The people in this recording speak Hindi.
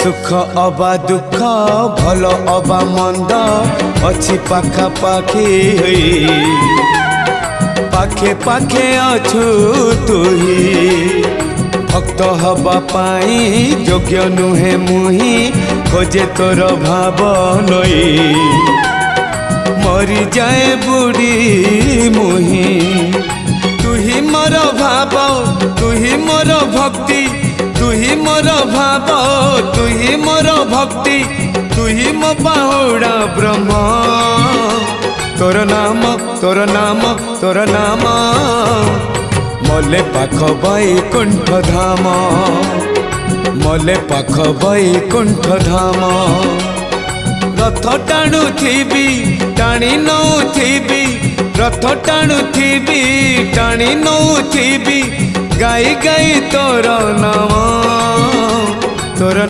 सुख अबा दुख भल अबा मंद अच्छी पाखापाखी पाखे पाखे अछु तुही भक्त हवा पाई योग्य नुहे मुही खोजे तोर भाव लई मरी जाए बुढ़ी मुही तुही मोर भाव तुही मोर भक्ति तुही मोर भाव तुही मोर भक्ति तुही मो बाहुड़ा ब्रह्म तोर नाम तोर नाम तोर नाम मले पाख बैकुंठ धाम मले पाख बैकुंठ धाम रथ टाणु थी टाणी नौ थी रथ टाणु थी टाणी नौ थी गाई गाई तोर नाम तोर